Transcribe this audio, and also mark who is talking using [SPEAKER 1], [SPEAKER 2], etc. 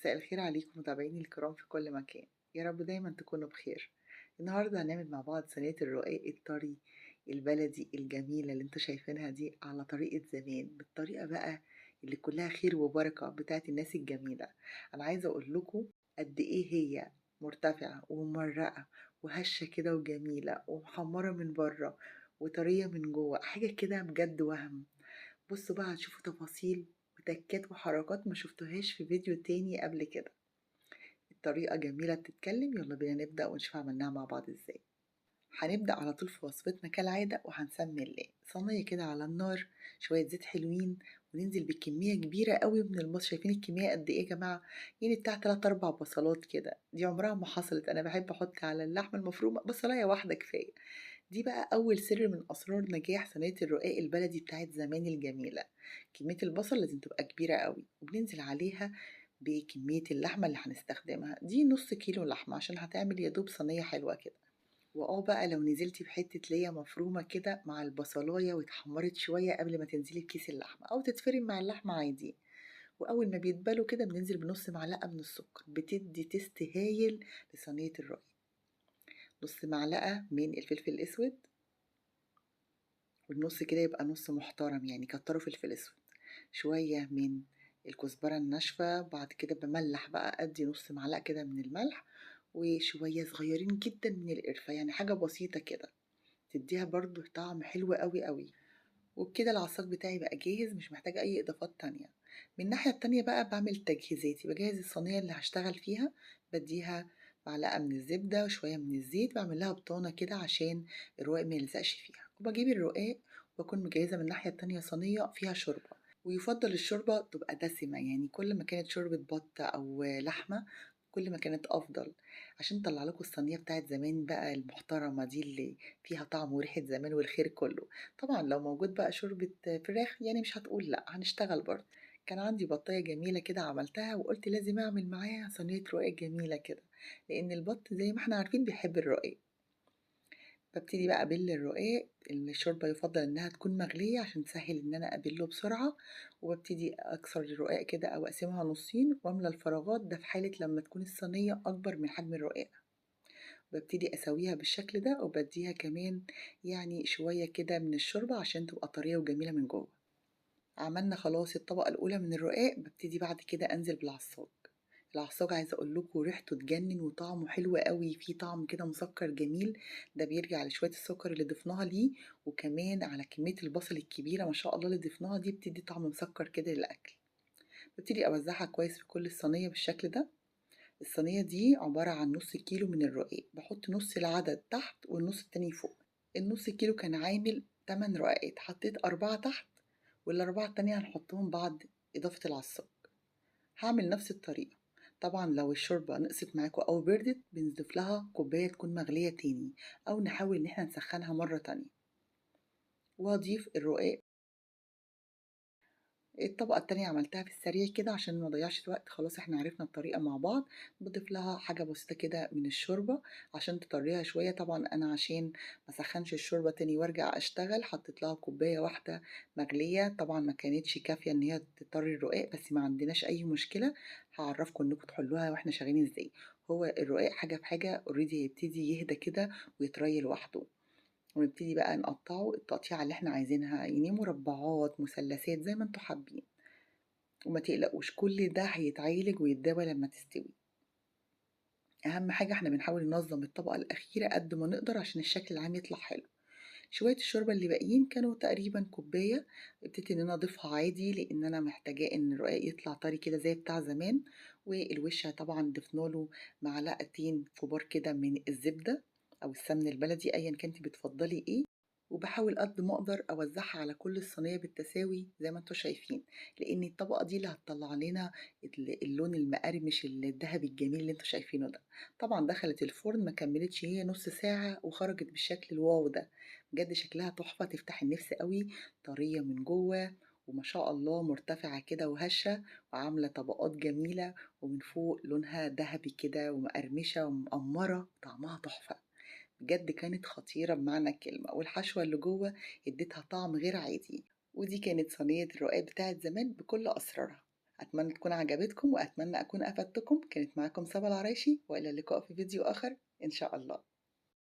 [SPEAKER 1] مساء الخير عليكم متابعيني الكرام في كل مكان. يا رب دايما تكونوا بخير. النهاردة هنعمل مع بعض صينية الرقاق الطري البلدي الجميلة اللي انتوا شايفينها دي على طريقة زمان، بالطريقة بقى اللي كلها خير وبركة بتاعت الناس الجميلة. أنا عايزة أقول لكم قد إيه هي مرتفعة وممرقة وهشة كده وجميلة ومحمرة من بره وطرية من جوه، حاجة كده بجد وهم. بصوا بقى هتشوفوا تفاصيل وتكات وحركات ما شفتوهاش في فيديو تاني قبل كده. الطريقة جميلة بتتكلم، يلا بينا نبدأ ونشوف عملناها مع بعض ازاي. هنبدأ على طول في وصفتنا كالعادة وهنسمي الله صينية كده على النار، شوية زيت حلوين، وننزل بكمية كبيرة قوي من البصل. شايفين الكمية قد ايه يا جماعة؟ يعني بتاع 3 4 بصلات كده، دي عمرها ما حصلت. انا بحب احط على اللحمة المفرومة بصلاية واحدة كفاية. دي بقى أول سر من أسرار نجاح صينية الرقاق البلدي بتاعت زمان الجميلة. كمية البصل لازم تبقى كبيرة قوي، وبننزل عليها بكمية اللحمة اللي هنستخدمها. دي نص كيلو لحمة عشان هتعمل يدوب صينية حلوة كده. بقى لو نزلتي بحتة ليا مفرومة كده مع البصلاية واتحمرت شوية قبل ما تنزلي بكيس اللحمة، أو تتفرم مع اللحمة عادي. وأول ما بيتبلوا كده بننزل بنص معلقة من السكر، بتدي تيست هايل لصينية الرقاق. نص معلقة من الفلفل الأسود، والنص كده يبقى نص محترم، يعني كتروا فلفل اسود. شوية من الكزبرة الناشفة، بعد كده بملح بقى، ادي نص معلقة كده من الملح، وشوية صغيرين جدا من القرفة، يعني حاجة بسيطة كده تديها برضو طعم حلو قوي قوي. وبكده العصاج بتاعي بقى جاهز، مش محتاجة اي اضافات تانية. من الناحية التانية بقى بعمل تجهيزاتي، بجهز الصينية اللي هشتغل فيها. بديها معلقة من الزبدة وشوية من الزيت، بعمل لها بطانة كده عشان الرقاق ما يلزقش فيها. وبجيب الرقاق وبكون مجهزة من الناحية التانية صينية فيها شوربة. ويفضل الشوربة تبقى دسمة، يعني كل ما كانت شوربة بط أو لحمة كل ما كانت أفضل، عشان نطلع لكم الصينية بتاعت زمان بقى المحترمة دي اللي فيها طعم وريحة زمان والخير كله. طبعا لو موجود بقى شوربة فراخ يعني مش هتقول لأ، هنشتغل برضه. كان عندي بطاية جميلة كده عملتها، وقلت لازم أعمل معاها صينية رقاق جميلة كده، لأن البط زي ما احنا عارفين بيحب الرقاق. ببتدي بقى أبل الرقاق. الشوربة يفضل إنها تكون مغلية عشان تسهل إن أنا أبله بسرعة. وببتدي أكسر الرقاق كده أو أقسمها نصين وأملى الفراغات، ده في حالة لما تكون الصينية أكبر من حجم الرقاق. ببتدي أسويها بالشكل ده، وبديها كمان يعني شوية كده من الشوربة عشان تبقى طرية وجميلة من جوه. عملنا خلاص الطبقة الأولى من الرقاق، ببتدي بعد كده أنزل بالعصاج. العصاج عايزة أقول لكم ريحته تجنن وطعمه حلو قوي، فيه طعم كده مسكر جميل. ده بيرجع لشوية السكر اللي ضفناها ليه، وكمان على كمية البصل الكبيرة ما شاء الله اللي ضفناها دي، بتدي طعم مسكر كده للأكل. ببتدي أوزعها كويس في كل الصينية بالشكل ده. الصينية دي عبارة عن نص كيلو من الرقاق، بحط نص العدد تحت والنص التاني فوق. النص كيلو كان عامل 8 رقاقات، حطيت 4 تحت، والأربعة التانية هنحطهم بعد إضافة العصاج. هعمل نفس الطريقة. طبعا لو الشوربة نقصت معاكم أو بردت بنضيف لها كوباية تكون مغلية تاني، أو نحاول إن احنا نسخنها مرة تانية. وأضيف الرقاق. الطبقة التانية عملتها في السريع كده عشان ما اضيعش الوقت، خلاص احنا عرفنا الطريقة مع بعض. بضيف لها حاجة بسيطة كده من الشوربة عشان تطريها شوية. طبعا انا عشان ما سخنش الشوربة تاني وارجع اشتغل، حطيت لها كوباية واحدة مغلية. طبعا ما كانتش كافية ان هي تطري الرقاق، بس ما عندناش اي مشكلة. هعرفكم انكم تحلوها واحنا شغالين ازاي. هو الرقاق حاجة بحاجة اوريدي يبتدي يهدى كده ويتري لوحده، ونبتدي بقى نقطعه التقطيعة اللي احنا عايزينها، يعني مربعات مثلثات زي ما انتوا حابين. وما تقلقوش كل ده هيتعالج ويتداوى لما تستوي. اهم حاجة احنا بنحاول ننظم الطبقة الأخيرة قد ما نقدر عشان الشكل العام يطلع حلو. شوية الشوربة اللي باقيين كانوا تقريبا كوباية، ابتديت ان انا اضيفها عادي لان انا محتاجاه ان الرقاق يطلع طري كده زي بتاع زمان. والوش طبعا ضفناله معلقتين كبار كده من الزبدة او السمن البلدي، ايا كنتي بتفضلي ايه. وبحاول قد ما اقدر اوزعها على كل الصينيه بالتساوي زي ما انتوا شايفين، لان الطبقه دي اللي هتطلع لنا اللون المقرمش الذهبي الجميل اللي انتوا شايفينه ده. طبعا دخلت الفرن ما كملتش هي نص ساعه وخرجت بالشكل الواو ده. بجد شكلها تحفه تفتح النفس قوي، طريه من جوه وما شاء الله مرتفعه كده وهشه، وعامله طبقات جميله، ومن فوق لونها ذهبي كده ومقرمشه ومقمره، طعمها تحفه. بجد كانت خطيرة بمعنى الكلمة، والحشوة اللي جوه اديتها طعم غير عادي. ودي كانت صينية الرقاق بتاعت زمان بكل أسرارها. أتمنى تكون عجبتكم وأتمنى أكون أفدتكم، كانت معاكم سما العرايشي وإلى اللقاء في فيديو آخر إن شاء الله.